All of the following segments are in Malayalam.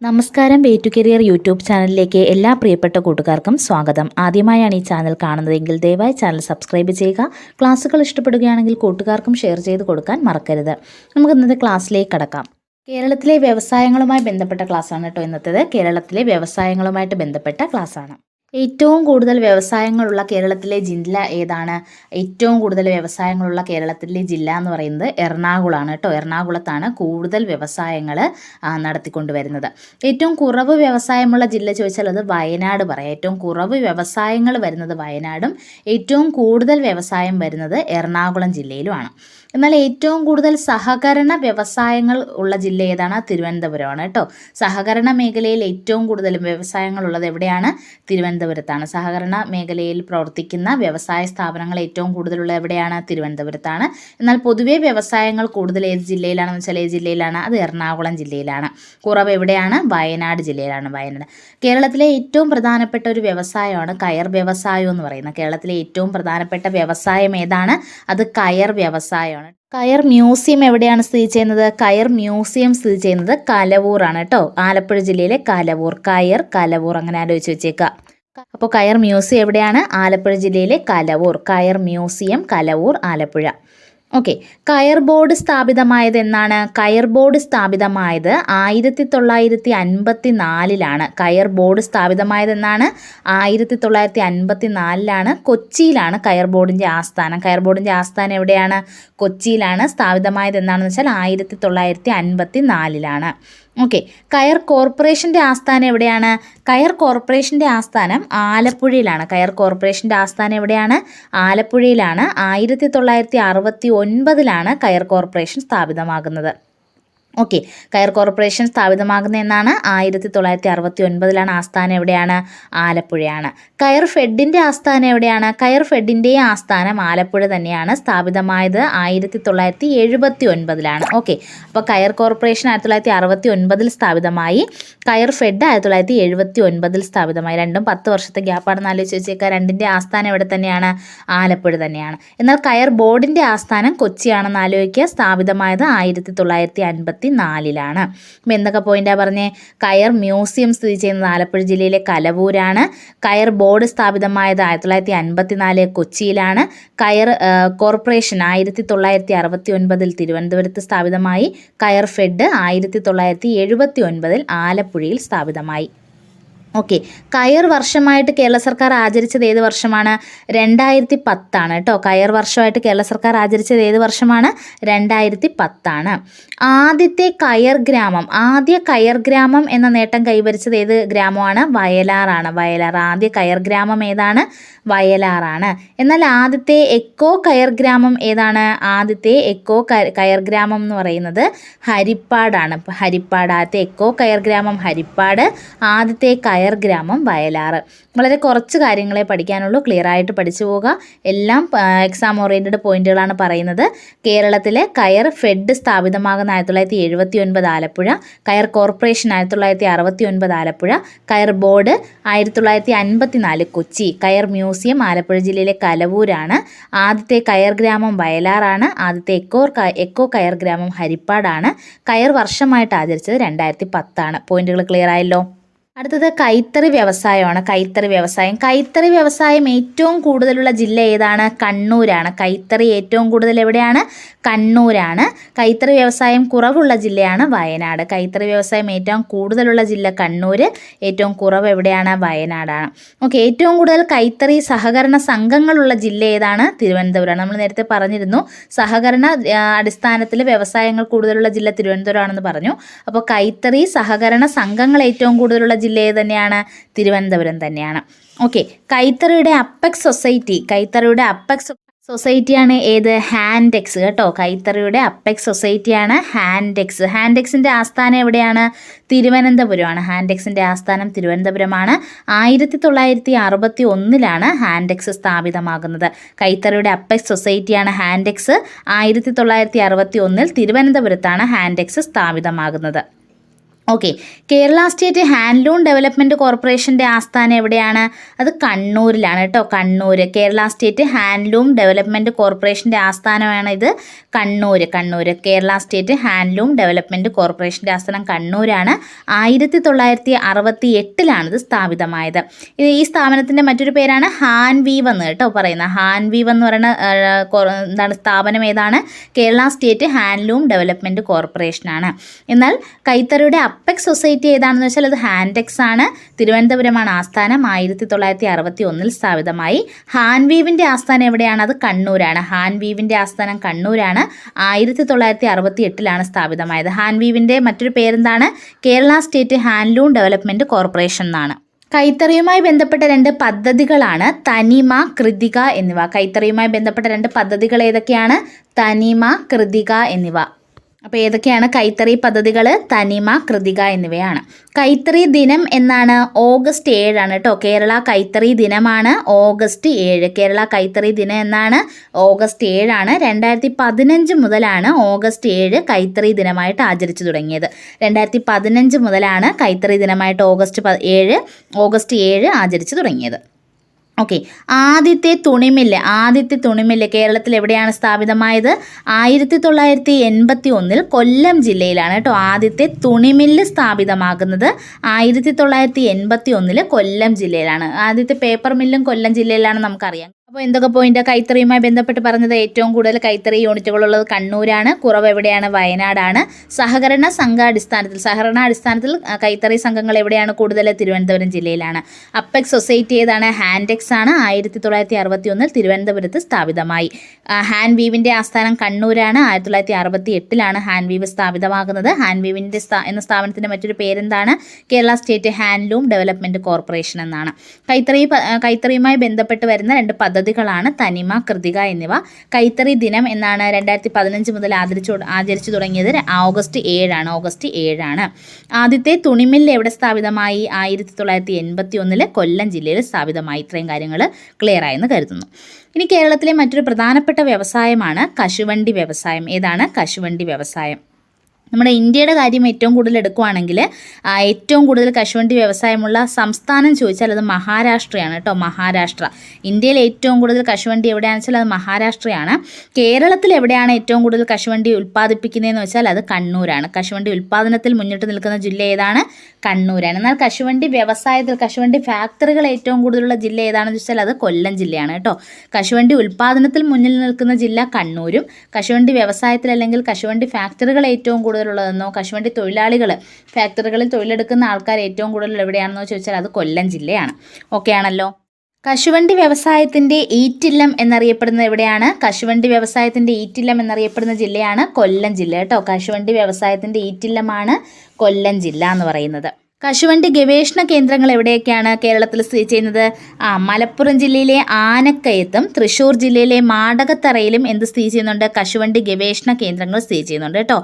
നമസ്കാരം. വേ ടു കരിയർ യൂട്യൂബ് ചാനലിലേക്ക് എല്ലാ പ്രിയപ്പെട്ട കൂട്ടുകാർക്കും സ്വാഗതം. ആദ്യമായാണ് ഈ ചാനൽ കാണുന്നതെങ്കിൽ ദയവായി ചാനൽ സബ്സ്ക്രൈബ് ചെയ്യുക. ക്ലാസ്സുകൾ ഇഷ്ടപ്പെടുകയാണെങ്കിൽ കൂട്ടുകാർക്കും ഷെയർ ചെയ്ത് കൊടുക്കാൻ മറക്കരുത്. നമുക്ക് ഇന്നത്തെ ക്ലാസ്സിലേക്ക് കടക്കാം. കേരളത്തിലെ വ്യവസായങ്ങളുമായി ബന്ധപ്പെട്ട ക്ലാസ്സാണ് കേട്ടോ ഇന്നത്തേത്. കേരളത്തിലെ വ്യവസായങ്ങളുമായിട്ട് ബന്ധപ്പെട്ട ക്ലാസ്സാണ്. ഏറ്റവും കൂടുതൽ വ്യവസായങ്ങളുള്ള കേരളത്തിലെ ജില്ല ഏതാണ്? ഏറ്റവും കൂടുതൽ വ്യവസായങ്ങളുള്ള കേരളത്തിലെ ജില്ല എന്ന് പറയുന്നത് എറണാകുളമാണ് കേട്ടോ. എറണാകുളത്താണ് കൂടുതൽ വ്യവസായങ്ങൾ നടത്തിക്കൊണ്ടുവരുന്നത്. ഏറ്റവും കുറവ് വ്യവസായമുള്ള ജില്ല ചോദിച്ചാൽ അത് വയനാട് പറയാം. ഏറ്റവും കുറവ് വ്യവസായങ്ങൾ വരുന്നത് വയനാടും ഏറ്റവും കൂടുതൽ വ്യവസായം വരുന്നത് എറണാകുളം ജില്ലയിലുമാണ്. എന്നാൽ ഏറ്റവും കൂടുതൽ സഹകരണ വ്യവസായങ്ങൾ ഉള്ള ജില്ല ഏതാണ്? തിരുവനന്തപുരമാണ് കേട്ടോ. സഹകരണ മേഖലയിൽ ഏറ്റവും കൂടുതൽ വ്യവസായങ്ങളുള്ളത് എവിടെയാണ്? തിരുവനന്തപുരത്താണ്. സഹകരണ മേഖലയിൽ പ്രവർത്തിക്കുന്ന വ്യവസായ സ്ഥാപനങ്ങൾ ഏറ്റവും കൂടുതലുള്ള എവിടെയാണ്? തിരുവനന്തപുരത്താണ്. എന്നാൽ പൊതുവെ വ്യവസായങ്ങൾ കൂടുതൽ ഏത് ജില്ലയിലാണെന്ന് വെച്ചാൽ ഏത് ജില്ലയിലാണ്? അത് എറണാകുളം ജില്ലയിലാണ്. കുറവ് എവിടെയാണ്? വയനാട് ജില്ലയിലാണ്. വയനാട് കേരളത്തിലെ ഏറ്റവും പ്രധാനപ്പെട്ട ഒരു വ്യവസായമാണ് കയർ വ്യവസായം എന്ന് പറയുന്നത്. കേരളത്തിലെ ഏറ്റവും പ്രധാനപ്പെട്ട വ്യവസായം ഏതാണ്? അത് കയർ വ്യവസായമാണ്. കയർ മ്യൂസിയം എവിടെയാണ് സ്ഥിതി ചെയ്യുന്നത്? കയർ മ്യൂസിയം സ്ഥിതി ചെയ്യുന്നത് കലവൂറാണ് കേട്ടോ. ആലപ്പുഴ ജില്ലയിലെ കലവൂർ. കലവൂർ അങ്ങനെ ആലോചിച്ച് വെച്ചേക്കുക. അപ്പോൾ കയർ മ്യൂസിയം എവിടെയാണ്? ആലപ്പുഴ ജില്ലയിലെ കലവൂർ. കയർ മ്യൂസിയം കലവൂർ, ആലപ്പുഴ. ഓക്കെ. കയർ ബോർഡ് സ്ഥാപിതമായത് എന്നാണ്? കയർ ബോർഡ് സ്ഥാപിതമായത് 1954 കയർ ബോർഡ് സ്ഥാപിതമായത് എന്നാണ്? 1954 കൊച്ചിയിലാണ് കയർ ബോർഡിൻ്റെ ആസ്ഥാനം. കയർ ബോർഡിൻ്റെ ആസ്ഥാനം എവിടെയാണ്? കൊച്ചിയിലാണ്. സ്ഥാപിതമായത് എന്നാണെന്ന് വെച്ചാൽ 1954. ഓക്കെ. കയർ കോർപ്പറേഷൻ്റെ ആസ്ഥാനം എവിടെയാണ്? കയർ കോർപ്പറേഷൻ്റെ ആസ്ഥാനം ആലപ്പുഴയിലാണ്. കയർ കോർപ്പറേഷൻ്റെ ആസ്ഥാനം എവിടെയാണ്? ആലപ്പുഴയിലാണ്. 1969 കയർ കോർപ്പറേഷൻ സ്ഥാപിതമാകുന്നത്. ഓക്കെ. കയർ കോർപ്പറേഷൻ സ്ഥാപിതമാകുന്ന എന്നാണ്? 1969 ആസ്ഥാനം എവിടെയാണ്? ആലപ്പുഴയാണ്. കയർ ഫെഡിൻ്റെ ആസ്ഥാനം എവിടെയാണ്? കയർ ഫെഡിൻ്റെ ആസ്ഥാനം ആലപ്പുഴ തന്നെയാണ്. സ്ഥാപിതമായത് 1979. ഓക്കെ. അപ്പോൾ കയർ കോർപ്പറേഷൻ 1969 സ്ഥാപിതമായി. കയർ ഫെഡ് 1979 സ്ഥാപിതമായി. രണ്ടും 10 വർഷത്തെ ഗ്യാപ്പാണെന്ന് ആലോചിച്ച് വെച്ചേക്കുക. രണ്ടിൻ്റെ ആസ്ഥാനം എവിടെ തന്നെയാണ്? ആലപ്പുഴ തന്നെയാണ്. എന്നാൽ കയർ ബോർഡിൻ്റെ ആസ്ഥാനം കൊച്ചിയാണെന്ന് ആലോചിക്കുക. സ്ഥാപിതമായത് 1954. അപ്പോൾ എന്തൊക്കെ പോയിന്റാണ് പറഞ്ഞേ? കയർ മ്യൂസിയം സ്ഥിതി ചെയ്യുന്നത് ആലപ്പുഴ ജില്ലയിലെ കലവൂരാണ്. കയർ ബോർഡ് സ്ഥാപിതമായത് 1954 കൊച്ചിയിലാണ്. കയർ കോർപ്പറേഷൻ 1969 തിരുവനന്തപുരത്ത് സ്ഥാപിതമായി. കയർ ഫെഡ് 1979 ആലപ്പുഴയിൽ സ്ഥാപിതമായി. ഓക്കെ. കയർ വർഷമായിട്ട് കേരള സർക്കാർ ആചരിച്ചത് ഏത് വർഷമാണ്? 2010 കേട്ടോ. കയർ വർഷമായിട്ട് കേരള സർക്കാർ ആചരിച്ചത് ഏത് വർഷമാണ്? 2010. ആദ്യ കയർ ഗ്രാമം എന്ന നേട്ടം കൈവരിച്ചത് ഏത് ഗ്രാമമാണ്? വയലാറാണ്. വയലാർ. ആദ്യ കയർ ഗ്രാമം ഏതാണ്? വയലാറാണ്. എന്നാൽ ആദ്യത്തെ എക്കോ കയർ ഗ്രാമം ഏതാണ്? ആദ്യത്തെ എക്കോ കയർ ഗ്രാമം എന്ന് പറയുന്നത് ഹരിപ്പാടാണ്. ഹരിപ്പാട്. ആദ്യത്തെ എക്കോ കയർ ഗ്രാമം ഹരിപ്പാട്. ആദ്യത്തെ കയർ ഗ്രാമം വയലാറ്. വളരെ കുറച്ച് കാര്യങ്ങളെ പഠിക്കാനുള്ളൂ. ക്ലിയർ ആയിട്ട് പഠിച്ചു പോവുക. എല്ലാം എക്സാം ഓറിയൻറ്റഡ് പോയിന്റുകളാണ് പറയുന്നത്. കേരളത്തിലെ കയർ ഫെഡ് സ്ഥാപിതമാകുന്ന 1979 ആലപ്പുഴ. കയർ കോർപ്പറേഷൻ 1969 ആലപ്പുഴ. കയർ ബോർഡ് 1954 കൊച്ചി. കയർ മ്യൂസിയം ആലപ്പുഴ ജില്ലയിലെ കലവൂരാണ്. ആദ്യത്തെ കയർ ഗ്രാമം വയലാറാണ്. ആദ്യത്തെ എക്കോ കയർ ഗ്രാമം ഹരിപ്പാടാണ്. കയർ വർഷമായിട്ട് ആചരിച്ചത് 2010. പോയിന്റുകൾ ക്ലിയർ ആയല്ലോ. അടുത്തത് കൈത്തറി വ്യവസായമാണ്. കൈത്തറി വ്യവസായം ഏറ്റവും കൂടുതലുള്ള ജില്ല ഏതാണ്? കണ്ണൂരാണ്. കൈത്തറി ഏറ്റവും കൂടുതൽ എവിടെയാണ്? കണ്ണൂരാണ്. കൈത്തറി വ്യവസായം കുറവുള്ള ജില്ലയാണ് വയനാട്. കൈത്തറി വ്യവസായം ഏറ്റവും കൂടുതലുള്ള ജില്ല കണ്ണൂർ. ഏറ്റവും കുറവ് എവിടെയാണ്? വയനാടാണ്. ഓക്കെ. ഏറ്റവും കൂടുതൽ കൈത്തറി സഹകരണ സംഘങ്ങളുള്ള ജില്ല ഏതാണ്? തിരുവനന്തപുരമാണ്. നമ്മൾ നേരത്തെ പറഞ്ഞിരുന്നു സഹകരണ അടിസ്ഥാനത്തിൽ വ്യവസായങ്ങൾ കൂടുതലുള്ള ജില്ല തിരുവനന്തപുരമാണെന്ന് പറഞ്ഞു. അപ്പോൾ കൈത്തറി സഹകരണ സംഘങ്ങൾ ഏറ്റവും കൂടുതലുള്ള ജില്ല തന്നെയാണ്? തിരുവനന്തപുരം തന്നെയാണ്. ഓക്കെ. കൈത്തറിയുടെ അപ്പെക്സ് സൊസൈറ്റിയാണ് ഏത്? ഹാൻഡെക്സ് കേട്ടോ. കൈത്തറിയുടെ അപ്പെക്സ് സൊസൈറ്റിയാണ് ഹാൻഡെക്സ്. ഹാൻഡെക്സിൻ്റെ ആസ്ഥാനം എവിടെയാണ്? തിരുവനന്തപുരമാണ്. ഹാൻഡെക്സിൻ്റെ ആസ്ഥാനം തിരുവനന്തപുരമാണ്. 1961 ഹാൻഡെക്സ് സ്ഥാപിതമാകുന്നത്. കൈത്തറിയുടെ അപ്പെക്സ് സൊസൈറ്റിയാണ് ഹാൻഡെക്സ്. 1961 തിരുവനന്തപുരത്താണ് ഹാൻഡെക്സ് സ്ഥാപിതമാകുന്നത്. Okay. Kerala state handloom development കോർപ്പറേഷൻ്റെ ആസ്ഥാനം എവിടെയാണ്? അത് കണ്ണൂരിലാണ് കേട്ടോ. Kannur. Kerala state handloom development കോർപ്പറേഷൻ്റെ ആസ്ഥാനമാണ് ഇത് Kannur. Kerala state handloom development കോർപ്പറേഷൻ്റെ ആസ്ഥാനം കണ്ണൂരാണ്. 1968 ഇത് സ്ഥാപിതമായത്. ഈ സ്ഥാപനത്തിൻ്റെ മറ്റൊരു പേരാണ് ഹാൻവീവ് എന്ന് കേട്ടോ പറയുന്നത്. ഹാൻവീവ് എന്ന് പറയുന്ന സ്ഥാപനം ഏതാണ്? കേരള സ്റ്റേറ്റ് ഹാൻഡ്ലൂം ഡെവലപ്മെൻറ്റ് കോർപ്പറേഷനാണ്. എന്നാൽ കൈത്തറിയുടെ അപ്പെക്സ് സൊസൈറ്റി ഏതാണെന്ന് വെച്ചാൽ അത് ഹാൻഡെക്സ് ആണ്. തിരുവനന്തപുരമാണ് ആസ്ഥാനം. 1961 സ്ഥാപിതമായി. ഹാൻവീവിൻ്റെ ആസ്ഥാനം എവിടെയാണ്? അത് കണ്ണൂരാണ്. ഹാൻവീവിൻ്റെ ആസ്ഥാനം കണ്ണൂരാണ്. 1968 സ്ഥാപിതമായത്. ഹാൻവീവിൻ്റെ മറ്റൊരു പേരെന്താണ്? Kerala state handloom development corporation എന്നാണ്. കൈത്തറിയുമായി ബന്ധപ്പെട്ട 2 പദ്ധതികളാണ് തനിമ, കൃതിക എന്നിവ. കൈത്തറിയുമായി ബന്ധപ്പെട്ട 2 പദ്ധതികൾ ഏതൊക്കെയാണ്? തനിമ, കൃതിക എന്നിവ. അപ്പോൾ ഏതൊക്കെയാണ് കൈത്തറി പദ്ധതികൾ? തനിമ, കൃതിക എന്നിവയാണ്. കൈത്തറി ദിനം എന്നാണ്? ഓഗസ്റ്റ് 7 കേട്ടോ. കേരള കൈത്തറി ദിനമാണ് ഓഗസ്റ്റ് 7. കേരള കൈത്തറി ദിനം എന്നാണ്? ഓഗസ്റ്റ് 7. 2015 മുതലാണ് ഓഗസ്റ്റ് 7 കൈത്തറി ദിനമായിട്ട് ആചരിച്ചു തുടങ്ങിയത്. 2015 മുതലാണ് കൈത്തറി ദിനമായിട്ട് ഓഗസ്റ്റ് 7 ആചരിച്ചു തുടങ്ങിയത്. ഓക്കെ. ആദ്യത്തെ തുണിമില്ല് കേരളത്തിൽ എവിടെയാണ് സ്ഥാപിതമായത്? 1981 കൊല്ലം ജില്ലയിലാണ് കേട്ടോ. ആദ്യത്തെ തുണിമില്ല് സ്ഥാപിതമാകുന്നത് 1981 കൊല്ലം ജില്ലയിലാണ്. ആദ്യത്തെ പേപ്പർ മില്ലും കൊല്ലം ജില്ലയിലാണ് നമുക്കറിയാം. അപ്പോൾ എന്തൊക്കെ പോയിന്റ് കൈത്തറിയുമായി ബന്ധപ്പെട്ട് പറഞ്ഞത്? ഏറ്റവും കൂടുതൽ കൈത്തറി യൂണിറ്റുകളുള്ളത് കണ്ണൂരാണ്. കുറവ് എവിടെയാണ്? വയനാടാണ്. സഹകരണാടിസ്ഥാനത്തിൽ കൈത്തറി സംഘങ്ങൾ എവിടെയാണ് കൂടുതൽ? തിരുവനന്തപുരം ജില്ലയിലാണ്. അപ്പെക്സ് സൊസൈറ്റി ഏതാണ്? ഹാൻഡെക്സ് ആണ്. 1961 തിരുവനന്തപുരത്ത് സ്ഥാപിതമായി. ഹാൻവീവിൻ്റെ ആസ്ഥാനം കണ്ണൂരാണ്. 1968 ഹാൻവീവ് സ്ഥാപിതമാകുന്നത്. ഹാൻവീവിൻ്റെ എന്ന സ്ഥാപനത്തിൻ്റെ മറ്റൊരു പേരെന്താണ്? Kerala state handloom development corporation എന്നാണ്. കൈത്തറിയുമായി ബന്ധപ്പെട്ട് വരുന്ന 2 പദ്ധതികളാണ് തനിമ, കൃതിക എന്നിവ. കൈത്തറി ദിനം എന്നാണ് 2015 മുതൽ ആചരിച്ചു തുടങ്ങിയത്. ഓഗസ്റ്റ് 7. ആദ്യത്തെ തുണിമില്ല് എവിടെ സ്ഥാപിതമായി? 1981 കൊല്ലം ജില്ലയിൽ സ്ഥാപിതമായി. ഇത്രയും കാര്യങ്ങൾ ക്ലിയർ ആയെന്ന് കരുതുന്നു. ഇനി കേരളത്തിലെ മറ്റൊരു പ്രധാനപ്പെട്ട വ്യവസായമാണ് കശുവണ്ടി വ്യവസായം. ഏതാണ്? കശുവണ്ടി വ്യവസായം. നമ്മുടെ ഇന്ത്യയുടെ കാര്യം ഏറ്റവും കൂടുതൽ എടുക്കുകയാണെങ്കിൽ ഏറ്റവും കൂടുതൽ കശുവണ്ടി വ്യവസായമുള്ള സംസ്ഥാനം ചോദിച്ചാൽ അത് മഹാരാഷ്ട്രയാണ് കേട്ടോ. മഹാരാഷ്ട്ര. ഇന്ത്യയിൽ ഏറ്റവും കൂടുതൽ കശുവണ്ടി എവിടെയാണെന്ന് വെച്ചാൽ അത് മഹാരാഷ്ട്രയാണ്. കേരളത്തിൽ എവിടെയാണ് ഏറ്റവും കൂടുതൽ കശുവണ്ടി ഉൽപ്പാദിപ്പിക്കുന്നതെന്ന് വെച്ചാൽ അത് കണ്ണൂരാണ്. കശുവണ്ടി ഉൽപ്പാദനത്തിൽ മുന്നിട്ട് നിൽക്കുന്ന ജില്ല ഏതാണ്? കണ്ണൂരാണ്. എന്നാൽ കശുവണ്ടി വ്യവസായത്തിൽ കശുവണ്ടി ഫാക്ടറികൾ ഏറ്റവും കൂടുതലുള്ള ജില്ല ഏതാണെന്ന് വെച്ചാൽ അത് കൊല്ലം ജില്ലയാണ് കേട്ടോ. കശുവണ്ടി ഉൽപ്പാദനത്തിൽ മുന്നിൽ നിൽക്കുന്ന ജില്ല കണ്ണൂരും, കശുവണ്ടി വ്യവസായത്തിൽ അല്ലെങ്കിൽ കശുവണ്ടി ഫാക്ടറികൾ ഏറ്റവും കൂടുതലുള്ളതെന്നോ കശുവണ്ടി തൊഴിലാളികൾ ഫാക്ടറികളിൽ തൊഴിലെടുക്കുന്ന ആൾക്കാർ ഏറ്റവും കൂടുതൽ എവിടെയാണെന്നോ ചോദിച്ചാൽ അത് കൊല്ലം ജില്ലയാണ്. ഓക്കെ ആണല്ലോ. കശുവണ്ടി വ്യവസായത്തിൻ്റെ ഈറ്റില്ലം എന്നറിയപ്പെടുന്നത് എവിടെയാണ്? കശുവണ്ടി വ്യവസായത്തിൻ്റെ ഈറ്റില്ലം എന്നറിയപ്പെടുന്ന ജില്ലയാണ് കൊല്ലം ജില്ല കേട്ടോ. കശുവണ്ടി വ്യവസായത്തിൻ്റെ ഈറ്റില്ലമാണ് കൊല്ലം ജില്ല എന്ന് പറയുന്നത്. കശുവണ്ടി ഗവേഷണ കേന്ദ്രങ്ങൾ എവിടെയൊക്കെയാണ് കേരളത്തിൽ സ്ഥിതി ചെയ്യുന്നത്? മലപ്പുറം ജില്ലയിലെ ആനക്കയത്തും തൃശ്ശൂർ ജില്ലയിലെ മാടകത്തറയിലും സ്ഥിതി ചെയ്യുന്നുണ്ട്? കശുവണ്ടി ഗവേഷണ കേന്ദ്രങ്ങൾ സ്ഥിതി ചെയ്യുന്നുണ്ട് കേട്ടോ.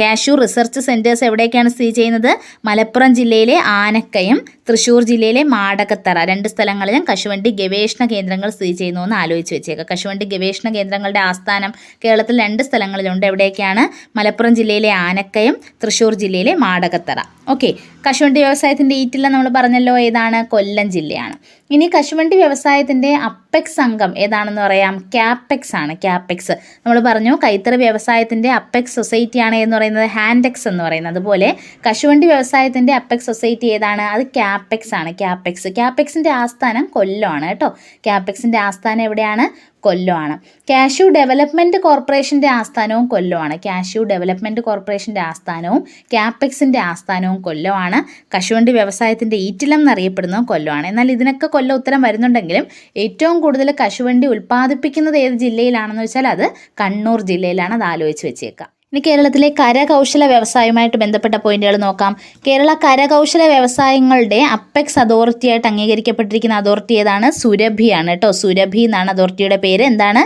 കാഷ്യൂ റിസർച്ച് സെൻറ്റേഴ്സ് എവിടെയൊക്കെയാണ് സ്ഥിതി ചെയ്യുന്നത്? മലപ്പുറം ജില്ലയിലെ ആനക്കയം, തൃശ്ശൂർ ജില്ലയിലെ മാടകത്തറ 2 സ്ഥലങ്ങളിലും കശുവണ്ടി ഗവേഷണ കേന്ദ്രങ്ങൾ സ്ഥിതി ചെയ്യുന്നു എന്ന് ആലോചിച്ച് വെച്ചേക്കുക. കശുവണ്ടി ഗവേഷണ കേന്ദ്രങ്ങളുടെ ആസ്ഥാനം കേരളത്തിൽ 2 സ്ഥലങ്ങളിലുണ്ട്. എവിടെയൊക്കെയാണ്? മലപ്പുറം ജില്ലയിലെ ആനക്കയം, തൃശ്ശൂർ ജില്ലയിലെ മാടകത്തറ. ഓക്കെ. കശുവണ്ടി വ്യവസായത്തിൻ്റെ ഈറ്റില്ലം നമ്മൾ പറഞ്ഞല്ലോ. ഏതാണ്? കൊല്ലം ജില്ലയാണ്. ഇനി കശുവണ്ടി വ്യവസായത്തിൻ്റെ അപ്പെക്സ് സംഘം ഏതാണെന്ന് പറയാം. ക്യാപെക്സ് ആണ്. ക്യാപെക്സ് നമ്മൾ പറഞ്ഞു. കൈത്തറി വ്യവസായത്തിൻ്റെ അപ്പെക്സ് സൊസൈറ്റിയാണ് എന്ന് പറയുന്നത് ഹാൻഡെക്സ് എന്ന് പറയുന്നത്. അതുപോലെ കശുവണ്ടി വ്യവസായത്തിൻ്റെ അപ്പെക്സ് സൊസൈറ്റി ഏതാണ്? അത് ക്യാപെക്സ് ആണ്. ക്യാപെക്സിൻ്റെ ആസ്ഥാനം കൊല്ലമാണ് കേട്ടോ. ക്യാപെക്സിൻ്റെ ആസ്ഥാനം എവിടെയാണ്? കൊല്ലമാണ്. കാഷ്യൂ ഡെവലപ്മെൻറ്റ് കോർപ്പറേഷൻ്റെ ആസ്ഥാനവും കൊല്ലമാണ്. കാഷ്യൂ ഡെവലപ്മെൻറ്റ് കോർപ്പറേഷൻ്റെ ആസ്ഥാനവും ക്യാപെക്സിൻ്റെ ആസ്ഥാനവും കൊല്ലമാണ്. കശുവണ്ടി വ്യവസായത്തിൻ്റെ ഈറ്റില്ലം എന്നറിയപ്പെടുന്നതും കൊല്ലമാണ്. എന്നാൽ ഇതിനൊക്കെ കൊല്ലം ഉത്തരം വരുന്നുണ്ടെങ്കിലും ഏറ്റവും കൂടുതൽ കശുവണ്ടി ഉൽപ്പാദിപ്പിക്കുന്നത് ഏത് ജില്ലയിലാണെന്ന് വെച്ചാൽ അത് കണ്ണൂർ ജില്ലയിലാണ്. അത് ആലോചിച്ച് വെച്ചേക്കാം. ഇനി കേരളത്തിലെ കരകൗശല വ്യവസായവുമായിട്ട് ബന്ധപ്പെട്ട പോയിന്റുകൾ നോക്കാം. കേരള കരകൗശല വ്യവസായങ്ങളുടെ അപ്പെക്സ് അതോറിറ്റിയായിട്ട് അംഗീകരിക്കപ്പെട്ടിരിക്കുന്ന അതോറിറ്റി ഏതാണ്? സുരഭിയാണ് കേട്ടോ. സുരഭി എന്നാണ് അതോറിറ്റിയുടെ പേര്. എന്താണ്?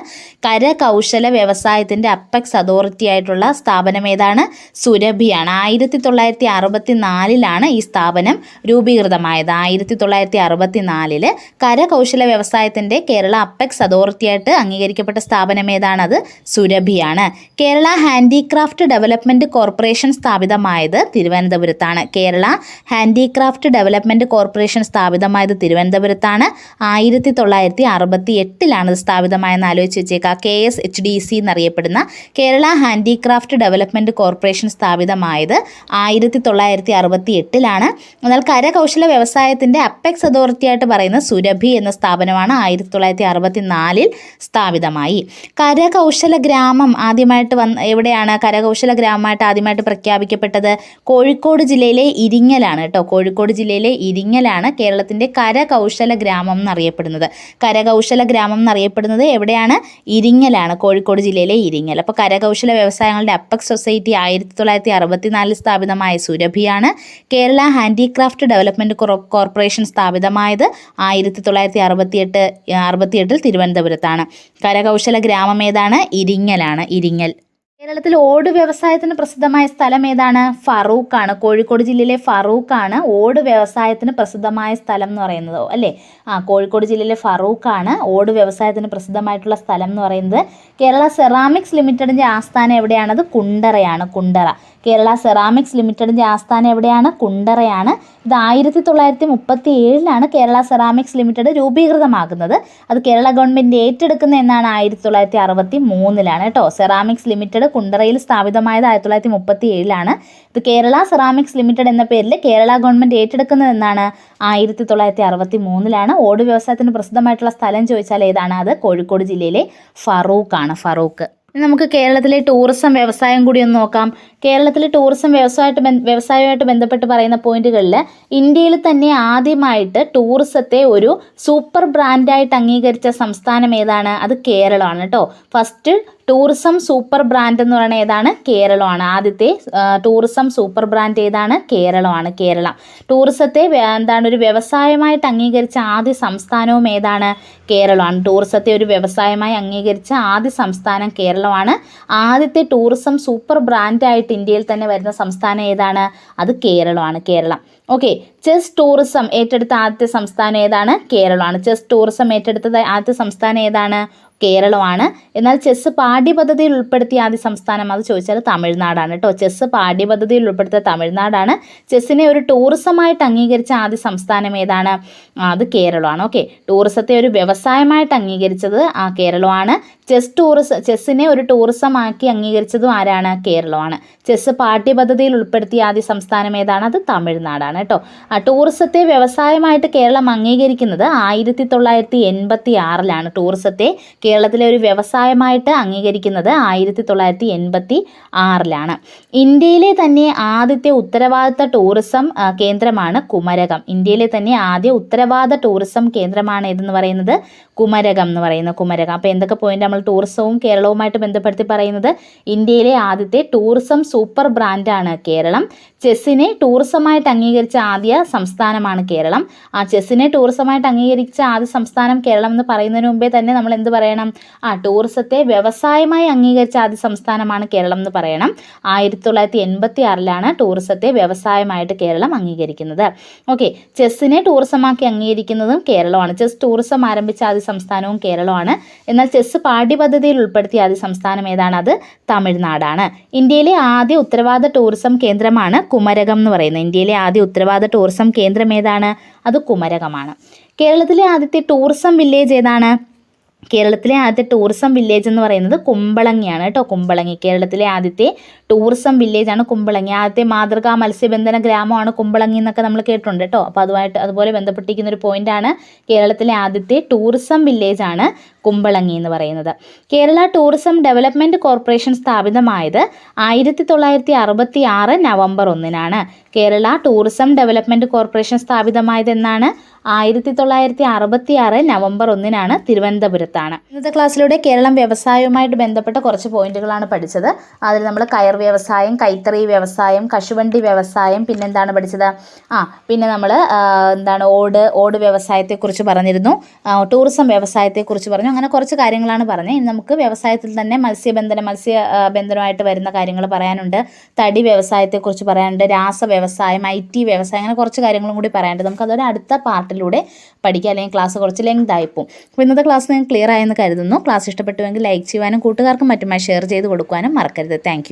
കരകൗശല വ്യവസായത്തിൻ്റെ അപ്പെക്സ് അതോറിറ്റി ആയിട്ടുള്ള സ്ഥാപനം ഏതാണ്? സുരഭിയാണ്. 1964 ഈ സ്ഥാപനം രൂപീകൃതമായത്. 1964 കരകൗശല വ്യവസായത്തിൻ്റെ കേരള അപ്പെക്സ് അതോറിറ്റിയായിട്ട് അംഗീകരിക്കപ്പെട്ട സ്ഥാപനം ഏതാണ്? അത് സുരഭിയാണ്. Kerala handicraft handicraft development corporation സ്ഥാപിതമായത് തിരുവനന്തപുരത്താണ്. കേരള ഹാൻഡിക്രാഫ്റ്റ് ഡെവലപ്മെൻറ്റ് കോർപ്പറേഷൻ സ്ഥാപിതമായത് തിരുവനന്തപുരത്താണ്. 1968 ഇത് സ്ഥാപിതമായെന്ന് ആലോചിച്ച് വെച്ചേക്കുക. KSHDC എന്നറിയപ്പെടുന്ന കേരള ഹാൻഡിക്രാഫ്റ്റ് ഡെവലപ്മെൻറ്റ് കോർപ്പറേഷൻ സ്ഥാപിതമായത് 1968. എന്നാൽ കരകൗശല വ്യവസായത്തിൻ്റെ അപ്പെക്സ് അതോറിറ്റി ആയിട്ട് പറയുന്നത് സുരഭി എന്ന സ്ഥാപനമാണ്. 1964 സ്ഥാപിതമായി. കരകൗശല ഗ്രാമം ആദ്യമായിട്ട് എവിടെയാണ് കരകൗശല ഗ്രാമമായിട്ട് ആദ്യമായിട്ട് പ്രഖ്യാപിക്കപ്പെട്ടത്? കോഴിക്കോട് ജില്ലയിലെ ഇരിങ്ങലാണ് കേട്ടോ. കോഴിക്കോട് ജില്ലയിലെ ഇരിങ്ങലാണ് കേരളത്തിൻ്റെ കരകൗശല ഗ്രാമം എന്നറിയപ്പെടുന്നത്. കരകൗശല ഗ്രാമം എന്നറിയപ്പെടുന്നത് എവിടെയാണ്? ഇരിങ്ങലാണ്, കോഴിക്കോട് ജില്ലയിലെ ഇരിങ്ങൽ. അപ്പോൾ കരകൗശല വ്യവസായങ്ങളുടെ അപ്പെക്സ് സൊസൈറ്റി 1964 സ്ഥാപിതമായ സുരഭിയാണ്. കേരള ഹാൻഡിക്രാഫ്റ്റ് ഡെവലപ്മെൻറ്റ് കോർപ്പറേഷൻ സ്ഥാപിതമായത് 1968 തിരുവനന്തപുരത്താണ്. കരകൗശല ഗ്രാമം ഏതാണ്? ഇരിങ്ങലാണ്, ഇരിങ്ങൽ. കേരളത്തിൽ ഓട് വ്യവസായത്തിന് പ്രസിദ്ധമായ സ്ഥലം ഏതാണ്? ഫറൂഖാണ്. കോഴിക്കോട് ജില്ലയിലെ ഫറൂഖാണ് ഓട് വ്യവസായത്തിന് പ്രസിദ്ധമായ സ്ഥലം എന്ന് പറയുന്നത്, അല്ലേ? കോഴിക്കോട് ജില്ലയിലെ ഫറൂഖാണ് ഓട് വ്യവസായത്തിന് പ്രസിദ്ധമായിട്ടുള്ള സ്ഥലം എന്ന് പറയുന്നത്. കേരള സെറാമിക്സ് ലിമിറ്റഡിൻ്റെ ആസ്ഥാനം എവിടെയാണത്? കുണ്ടറയാണ്, കുണ്ടറ. കേരള സെറാമിക്സ് ലിമിറ്റഡിൻ്റെ ആസ്ഥാനം എവിടെയാണ്? കുണ്ടറയാണ്. ഇത് 1937 കേരള സെറാമിക്സ് ലിമിറ്റഡ് രൂപീകൃതമാകുന്നത്. അത് കേരള ഗവൺമെൻറ് ഏറ്റെടുക്കുന്ന എന്നാണ് 1963 കേട്ടോ. സെറാമിക്സ് ലിമിറ്റഡ് കുണ്ടറയിൽ സ്ഥാപിതമായത് 1937. ഇത് കേരള സെറാമിക്സ് ലിമിറ്റഡ് എന്ന പേരിൽ കേരള ഗവൺമെൻറ് ഏറ്റെടുക്കുന്നത് എന്നാണ് 1963. ഓട് വ്യവസായത്തിന് പ്രസിദ്ധമായിട്ടുള്ള സ്ഥലം ചോദിച്ചാൽ ഏതാണ്? അത് കോഴിക്കോട് ജില്ലയിലെ ഫറൂഖാണ്, ഫറൂഖ്. നമുക്ക് കേരളത്തിലെ ടൂറിസം വ്യവസായം കൂടി ഒന്ന് നോക്കാം. കേരളത്തിലെ ടൂറിസം വ്യവസായവുമായിട്ട് ബന്ധപ്പെട്ട് പറയുന്ന പോയിന്റുകളിൽ ഇന്ത്യയിൽ തന്നെ ആദ്യമായിട്ട് ടൂറിസത്തെ ഒരു സൂപ്പർ ബ്രാൻഡായിട്ട് അംഗീകരിച്ച സംസ്ഥാനം ഏതാണ്? അത് കേരളമാണ് കേട്ടോ. ഫസ്റ്റ് ടൂറിസം സൂപ്പർ ബ്രാൻഡ് എന്ന് പറയുന്നത് ഏതാണ്? കേരളമാണ്. ആദ്യത്തെ ടൂറിസം സൂപ്പർ ബ്രാൻഡ് ഏതാണ്? കേരളമാണ്, കേരളം. ടൂറിസത്തെ ഒരു വ്യവസായമായിട്ട് അംഗീകരിച്ച ആദ്യ സംസ്ഥാനവും ഏതാണ്? കേരളമാണ്. ടൂറിസത്തെ ഒരു വ്യവസായമായി അംഗീകരിച്ച ആദ്യ സംസ്ഥാനം കേരളമാണ്. ആദ്യത്തെ ടൂറിസം സൂപ്പർ ബ്രാൻഡായിട്ട് ഇന്ത്യയിൽ തന്നെ വരുന്ന സംസ്ഥാനം ഏതാണ്? അത് കേരളമാണ്, കേരളം. ഓക്കെ. ചെസ് ടൂറിസം ഏറ്റെടുത്ത ആദ്യത്തെ സംസ്ഥാനം ഏതാണ്? കേരളമാണ്. ചെസ് ടൂറിസം ഏറ്റെടുത്തത് ആദ്യത്തെ സംസ്ഥാനം ഏതാണ്? കേരളമാണ്. എന്നാൽ ചെസ് പാഠ്യപദ്ധതിയിൽ ഉൾപ്പെടുത്തിയ ആദ്യ സംസ്ഥാനം അത് ചോദിച്ചാൽ തമിഴ്നാടാണ് കേട്ടോ. ചെസ് പാഠ്യപദ്ധതിയിൽ ഉൾപ്പെടുത്തിയ തമിഴ്നാടാണ്. ചെസ്സിനെ ഒരു ടൂറിസമായിട്ട് അംഗീകരിച്ച ആദ്യ സംസ്ഥാനം ഏതാണ്? അത് കേരളമാണ്. ഓക്കെ. ടൂറിസത്തെ ഒരു വ്യവസായമായിട്ട് അംഗീകരിച്ചത് കേരളമാണ്. ചെസ്സിനെ ഒരു ടൂറിസമാക്കി അംഗീകരിച്ചതും ആരാണ്? കേരളമാണ്. ചെസ് പാഠ്യപദ്ധതിയിൽ ഉൾപ്പെടുത്തിയ ആദ്യ സംസ്ഥാനം ഏതാണ്? അത് തമിഴ്നാടാണ് കേട്ടോ. ടൂറിസത്തെ വ്യവസായമായിട്ട് കേരളം അംഗീകരിക്കുന്നത് 1986. ടൂറിസത്തെ കേരളത്തിലെ ഒരു വ്യവസായമായിട്ട് അംഗീകരിക്കുന്നത് 1986. ഇന്ത്യയിലെ തന്നെ ആദ്യത്തെ ഉത്തരവാദിത്ത ടൂറിസം കേന്ദ്രമാണ് കുമരകം. ഇന്ത്യയിലെ തന്നെ ആദ്യ ഉത്തരവാദിത്ത ടൂറിസം കേന്ദ്രമാണ് ഇതെന്ന് പറയുന്നത് കുമരകം എന്ന് പറയുന്നത്, കുമരകം. അപ്പോൾ എന്തൊക്കെ പോയിന്റ് നമ്മൾ ടൂറിസവും കേരളവുമായിട്ട് ബന്ധപ്പെടുത്തി പറയുന്നത്? ഇന്ത്യയിലെ ആദ്യത്തെ ടൂറിസം സൂപ്പർ ബ്രാൻഡാണ് കേരളം. ചെസ്സിനെ ടൂറിസമായിട്ട് അംഗീകരിച്ച ആദ്യ സംസ്ഥാനമാണ് കേരളം. ചെസ്സിനെ ടൂറിസമായിട്ട് അംഗീകരിച്ച ആദ്യ സംസ്ഥാനം കേരളം എന്ന് പറയുന്നതിന് മുമ്പേ തന്നെ നമ്മൾ എന്ത് പറയണം? ടൂറിസത്തെ വ്യവസായമായി അംഗീകരിച്ച ആദ്യ സംസ്ഥാനമാണ് കേരളം എന്ന് പറയണം. 1986 ടൂറിസത്തെ വ്യവസായമായിട്ട് കേരളം അംഗീകരിക്കുന്നത്. ഓക്കെ. ചെസ്സിനെ ടൂറിസമാക്കി അംഗീകരിക്കുന്നതും കേരളമാണ്. ചെസ് ടൂറിസം ആരംഭിച്ച ആദ്യ സംസ്ഥാനവും കേരളമാണ്. എന്നാൽ ചെസ് പാഠ്യപദ്ധതിയിൽ ഉൾപ്പെടുത്തിയ ആദ്യ സംസ്ഥാനം ഏതാണ്? അത് തമിഴ്നാടാണ്. ഇന്ത്യയിലെ ആദ്യ ഉത്തരവാദിത്ത ടൂറിസം കേന്ദ്രമാണ് കുമരകം എന്ന് പറയുന്നത്. ഇന്ത്യയിലെ ആദ്യ ഉത്തരവാദിത്ത ടൂറിസം കേന്ദ്രം ഏതാണ്? അത് കുമരകമാണ്. കേരളത്തിലെ ആദ്യത്തെ ടൂറിസം വില്ലേജ് ഏതാണ്? കേരളത്തിലെ ആദ്യത്തെ ടൂറിസം വില്ലേജ് എന്ന് പറയുന്നത് കുമ്പളങ്ങിയാണ് കേട്ടോ. കുമ്പളങ്ങി കേരളത്തിലെ ആദ്യത്തെ ടൂറിസം വില്ലേജാണ് കുമ്പളങ്ങി. ആദ്യത്തെ മാതൃകാ മത്സ്യബന്ധന ഗ്രാമമാണ് കുമ്പളങ്ങി എന്നൊക്കെ നമ്മൾ കേട്ടിട്ടുണ്ട് കേട്ടോ. അപ്പോൾ അതുപോലെ ബന്ധപ്പെട്ടിരിക്കുന്ന ഒരു പോയിന്റാണ്. കേരളത്തിലെ ആദ്യത്തെ ടൂറിസം വില്ലേജാണ് കുമ്പളങ്ങി എന്ന് പറയുന്നത്. കേരള ടൂറിസം ഡെവലപ്മെൻറ്റ് കോർപ്പറേഷൻ സ്ഥാപിതമായത് 1966 November 1. Kerala tourism development corporation സ്ഥാപിതമായത് എന്നാണ്? 1966 നവംബർ 1 തിരുവനന്തപുരത്താണ്. ഇന്നത്തെ ക്ലാസ്സിലൂടെ കേരളം വ്യവസായവുമായിട്ട് ബന്ധപ്പെട്ട കുറച്ച് പോയിന്റുകളാണ് പഠിച്ചത്. അതിൽ നമ്മൾ കയർ വ്യവസായം, കൈത്തറി വ്യവസായം, കശുവണ്ടി വ്യവസായം, പിന്നെന്താണ് പഠിച്ചത്? പിന്നെ നമ്മൾ ഓട് വ്യവസായത്തെക്കുറിച്ച് പറഞ്ഞിരുന്നു, ടൂറിസം വ്യവസായത്തെക്കുറിച്ച് പറഞ്ഞു. അങ്ങനെ കുറച്ച് കാര്യങ്ങളാണ് പറഞ്ഞത്. ഇനി നമുക്ക് വ്യവസായത്തിൽ തന്നെ മത്സ്യബന്ധനമായിട്ട് വരുന്ന കാര്യങ്ങൾ പറയാനുണ്ട്, തടി വ്യവസായത്തെക്കുറിച്ച് പറയാനുണ്ട്, രാസ വ്യവസായം, IT വ്യവസായം, അങ്ങനെ കുറച്ച് കാര്യങ്ങളും കൂടി പറയാനുണ്ട്. നമുക്കതൊരു അടുത്ത പാർട്ടിലൂടെ പഠിക്കുക, അല്ലെങ്കിൽ ക്ലാസ് കുറച്ച് ലെങ്ത് ആയിപ്പോവും. അപ്പോൾ ഇന്നത്തെ ക്ലാസ് നിങ്ങൾക്ക് ക്ലിയർ ആയെന്ന് കരുതുന്നു. ക്ലാസ് ഇഷ്ടപ്പെട്ടുവെങ്കിൽ ലൈക്ക് ചെയ്യുവാനും കൂട്ടുകാർക്കും മറ്റുമായി ഷെയർ ചെയ്ത് കൊടുക്കുവാനും മറക്കരുത്. താങ്ക്